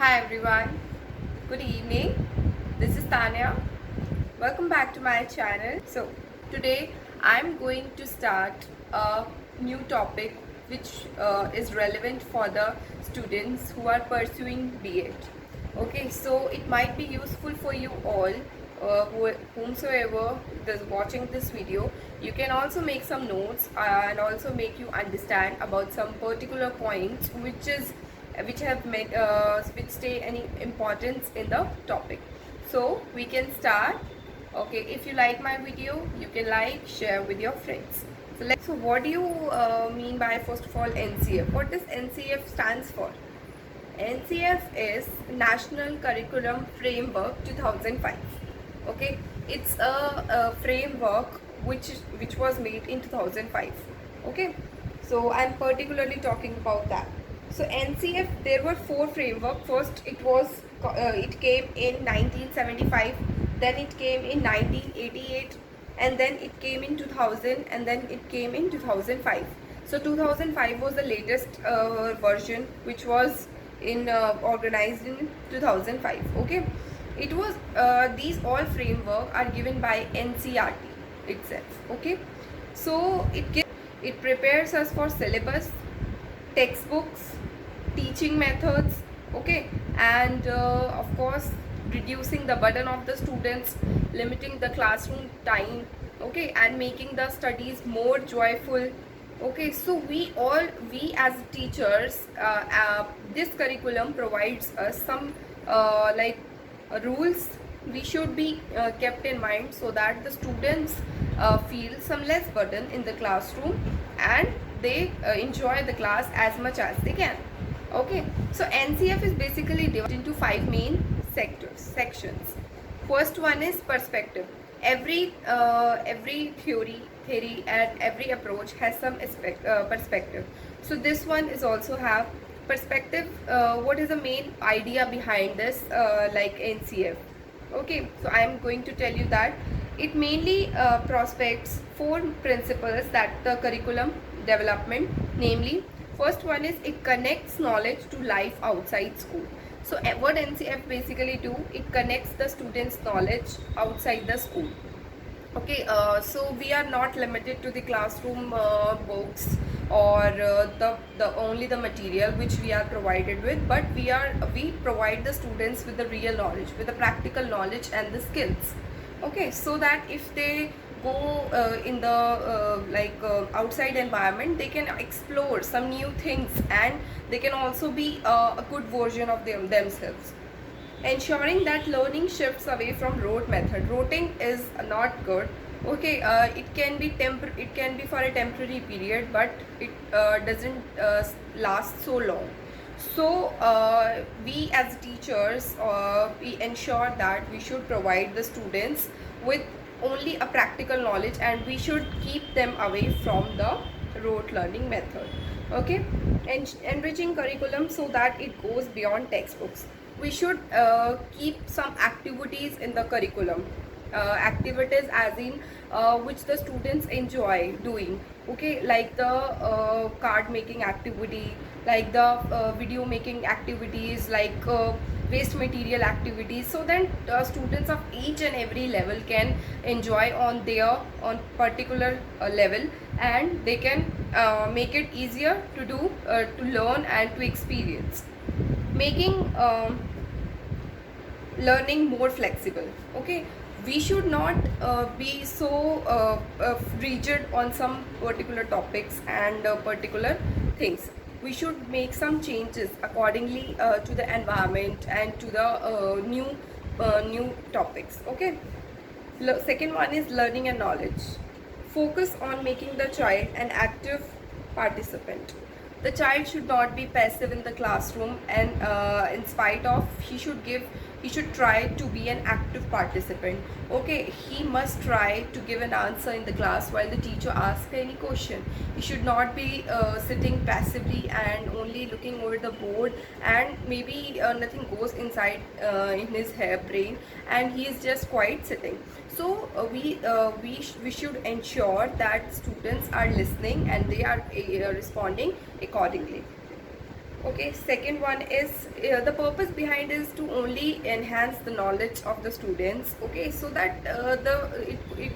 Hi everyone, good evening. This is Tanya. Welcome back to my channel. So, today I'm going to start a new topic which is relevant for the students who are pursuing B.Ed. Okay, so it might be useful for you all, whomsoever is watching this video. You can also make some notes and also make you understand about some particular points which have made which stay any importance in the topic. So we can start. Okay, if you like my video, you can like, share with your friends. So what do you mean by, first of all, NCF? What does NCF stands for? NCF is National Curriculum Framework 2005. Okay, it's a framework which was made in 2005. Okay, so I'm particularly talking about that. So NCF, there were four framework. First, it came in 1975, then it came in 1988, and then it came in 2000, and then it came in 2005. So 2005 was the latest version, which was organized in 2005. Okay, it was these all framework are given by NCERT itself. Okay, so it prepares us for syllabus, textbooks, teaching methods, okay, and of course reducing the burden of the students, limiting the classroom time, okay, and making the studies more joyful. Okay, so we as teachers, this curriculum provides us some rules we should be kept in mind, so that the students feel some less burden in the classroom and they enjoy the class as much as they can. Okay, so NCF is basically divided into five main sections. First one is perspective. Every theory and every approach has some perspective. So this one is also have perspective. What is the main idea behind this, like NCF? Okay, so I am going to tell you that it mainly prospects four principles that the curriculum development, namely, first one is it connects knowledge to life outside school. So what NCF basically do, it connects the students knowledge outside the school. Okay, so we are not limited to the classroom books or the only the material which we are provided with, but we provide the students with the real knowledge, with the practical knowledge and the skills. Okay, so that if they go in the outside environment, they can explore some new things and they can also be a good version of themselves. Ensuring that learning shifts away from rote method. Roting is not good. Okay, it can be for a temporary period, but it doesn't last so long. So we as teachers, we ensure that we should provide the students with only a practical knowledge, and we should keep them away from the rote learning method. Okay, and enriching curriculum so that it goes beyond textbooks. We should keep some activities in the curriculum, activities as in which the students enjoy doing. Okay, like the card making activity, like the video making activities, like waste material activities, so that students of each and every level can enjoy on their on particular level, and they can make it easier to do, to learn and to experience, making learning more flexible. Okay, we should not be so rigid on some particular topics and particular things. We should make some changes accordingly to the environment and to the new topics. Okay, second one is learning and knowledge. Focus on making the child an active participant. The child should not be passive in the classroom, and in spite of, he should try to be an active participant. Okay, he must try to give an answer in the class while the teacher asks any question. He should not be sitting passively and only looking over the board, and maybe nothing goes inside in his brain, and he is just quiet sitting. So we should ensure that students are listening and they are responding accordingly. Okay, second one is the purpose behind is to only enhance the knowledge of the students. Okay, so that it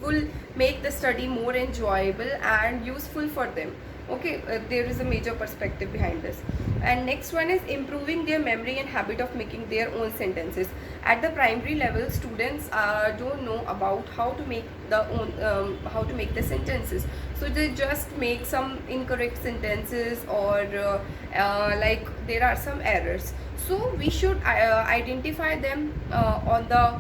will make the study more enjoyable and useful for them. Okay, there is a major perspective behind this. And next one is improving their memory and habit of making their own sentences. At the primary level, students don't know about how to make the sentences, so they just make some incorrect sentences, or like there are some errors. So we should identify them on the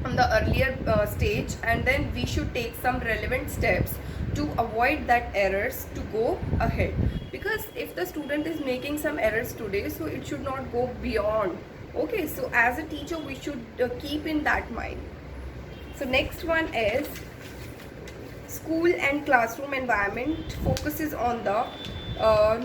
earlier stage, and then we should take some relevant steps to avoid that errors to go ahead. Because if the student is making some errors today, so it should not go beyond. Okay, so as a teacher we should keep in that mind. So next one is school and classroom environment focuses on the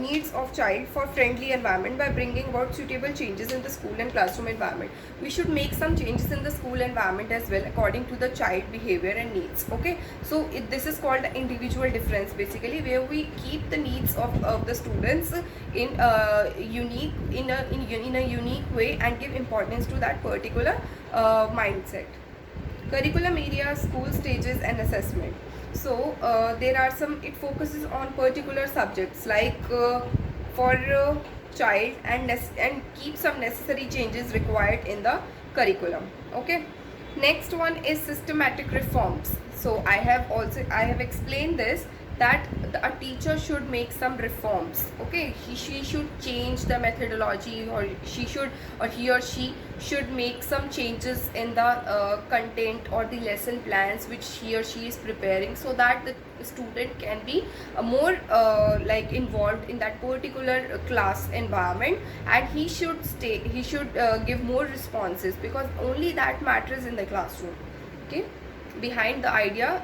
needs of child for friendly environment by bringing about suitable changes in the school and classroom environment. We should make some changes in the school environment as well according to the child behavior and needs. Okay, so this is called the individual difference basically, where we keep the needs of the students in a unique way and give importance to that particular mindset. Curriculum area, school stages and assessment. So there are some, it focuses on particular subjects like for child, and keep some necessary changes required in the curriculum. Okay, next one is systematic reforms. So I have explained this, that a teacher should make some reforms. Okay, she should change the methodology, or he or she should make some changes in the content or the lesson plans which he or she is preparing, so that the student can be more like involved in that particular class environment, and he should give more responses, because only that matters in the classroom. Okay, behind the idea,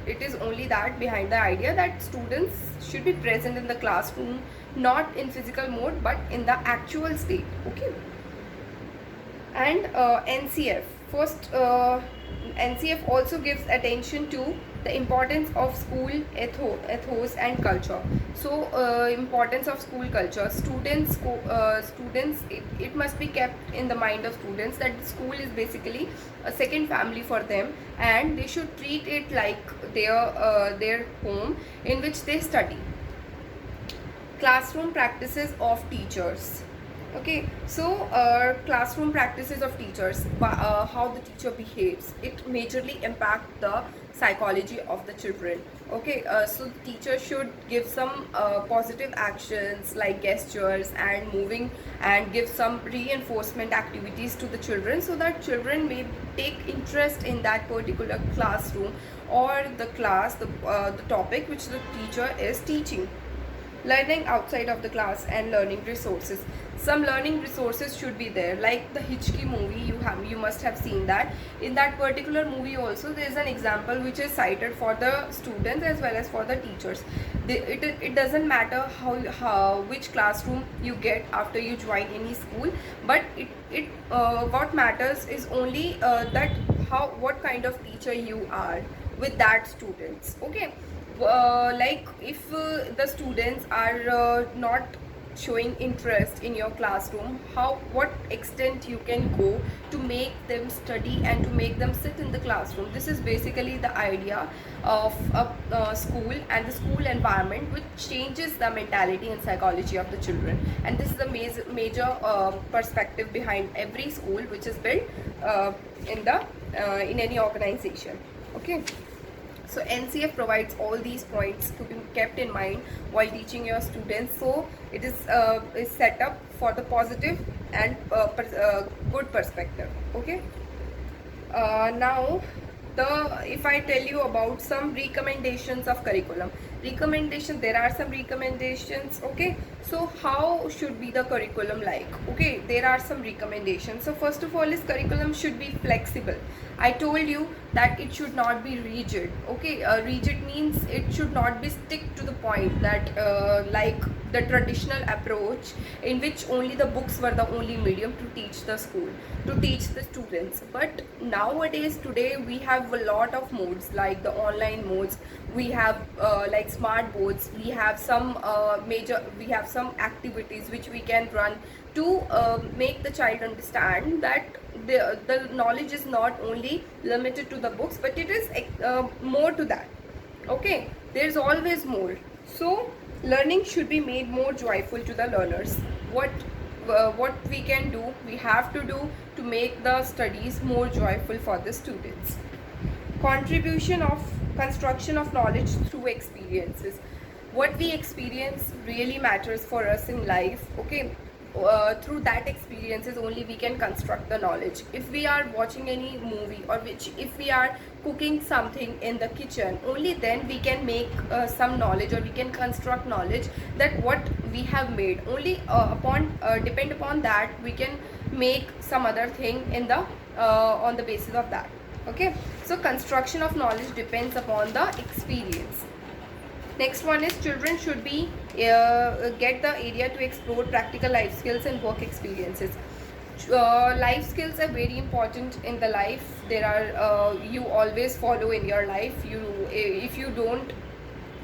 it is only that behind the idea that students should be present in the classroom, not in physical mode but in the actual state. Okay, and NCF first, NCF also gives attention to the importance of school ethos and culture. So importance of school culture, students, it must be kept in the mind of students that school is basically a second family for them, and they should treat it like their home in which they study. Classroom practices of teachers. Okay, so classroom practices of teachers, how the teacher behaves, it majorly impact the psychology of the children. Okay, so the teacher should give some positive actions like gestures and moving, and give some reinforcement activities to the children, so that children may take interest in that particular classroom or the class, the topic which the teacher is teaching. Learning outside of the class and learning resources. Some learning resources should be there, like the Hitchki movie. You must have seen that. In that particular movie also there is an example which is cited for the students as well as for the teachers. It doesn't matter how which classroom you get after you join any school, but what matters is only that what kind of teacher you are with that students. Okay, like if the students are not showing interest in your classroom, what extent you can go to make them study and to make them sit in the classroom. This is basically the idea of a school and the school environment, which changes the mentality and psychology of the children. And this is the major perspective behind every school which is built in any organization. Okay, so NCF provides all these points to be kept in mind while teaching your students. So it is set up for the positive and good perspective. Okay. Now, if I tell you about some recommendations of curriculum. There are some recommendations. Okay, so how should be the curriculum like? Okay, there are some recommendations. So first of all is curriculum should be flexible. I told you that it should not be rigid. Okay, rigid means it should not be stick to the point, that like the traditional approach in which only the books were the only medium to teach the school, to teach the students. But nowadays, today, we have a lot of modes, like the online modes. We have like smart boards. We have some we have some activities which we can run to make the child understand that the knowledge is not only limited to the books, but it is more to that. Okay, there's always more. So learning should be made more joyful to the learners. What we can do, we have to do to make the studies more joyful for the students. Contribution of construction of knowledge through experiences. What we experience really matters for us in life. Okay, through that experiences only we can construct the knowledge. If we are watching any movie, or if we are cooking something in the kitchen, only then we can make some knowledge, or we can construct knowledge that what we have made. Only depend upon that we can make some other thing in the on the basis of that. Okay, so construction of knowledge depends upon the experience. Next one is children should be get the area to explore practical life skills and work experiences. Life skills are very important in the life. There are you always follow in your life. If you don't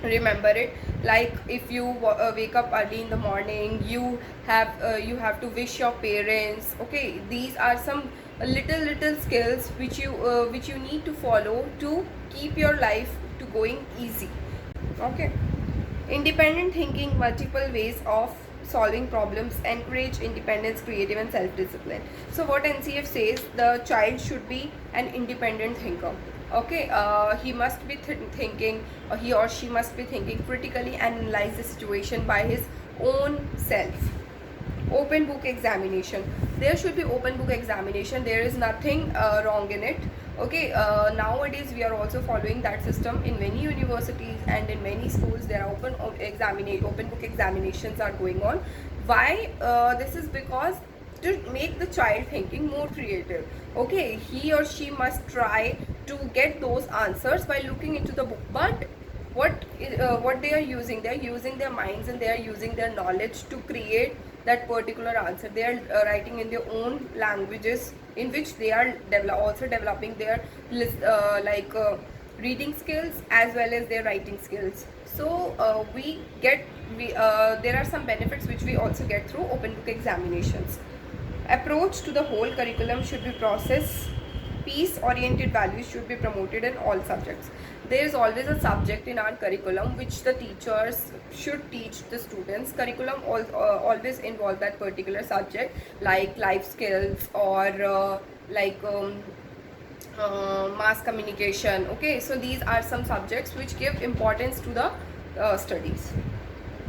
remember it, like if you wake up early in the morning, you have to wish your parents. Okay, these are some little skills which you need to follow to keep your life to going easy. Okay, independent thinking, multiple ways of solving problems, encourage independence, creative and self-discipline. So what NCF says, the child should be an independent thinker. Okay, he must be thinking, or he or she must be thinking critically and analyze the situation by his own self. Open book examination. There should be open book examination. There is nothing wrong in it. Okay, nowadays we are also following that system in many universities and in many schools. There are open book examinations are going on. Why? This is because to make the child thinking more creative. Okay, he or she must try to get those answers by looking into the book. But what they are using, they are using their minds and they are using their knowledge to create that particular answer. They are writing in their own languages, in which they are also developing their reading skills as well as their writing skills. So there are some benefits which we also get through open book examinations. Approach to the whole curriculum should be process. Peace-oriented values should be promoted in all subjects. There is always a subject in our curriculum which the teachers should teach the students. Curriculum always involve that particular subject, like life skills or mass communication. Okay, so these are some subjects which give importance to the studies.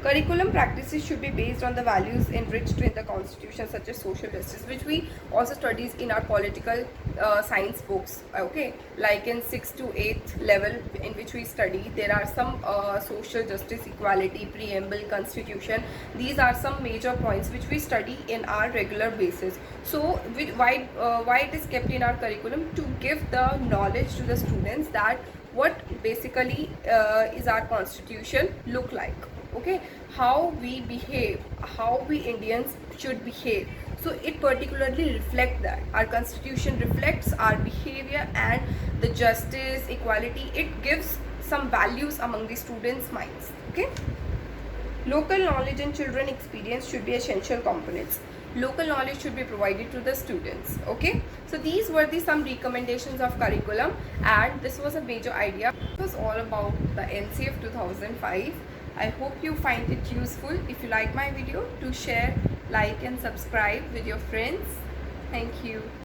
Curriculum practices should be based on the values enriched in the constitution, such as social justice, which we also studies in our political science books. Okay, like in 6th to 8th level in which we study, there are some social justice, equality, preamble, constitution. These are some major points which we study in our regular basis. So why it is kept in our curriculum? To give the knowledge to the students that what basically is our constitution look like. Okay, how we behave, how we Indians should behave. So it particularly reflects that. Our constitution reflects our behavior and the justice, equality. It gives some values among the students' minds. Okay. Local knowledge and children experience should be essential components. Local knowledge should be provided to the students. Okay, so these were some recommendations of curriculum, and this was a major idea. It was all about the NCF 2005. I hope you find it useful. If you like my video, do share, like and subscribe with your friends. Thank you.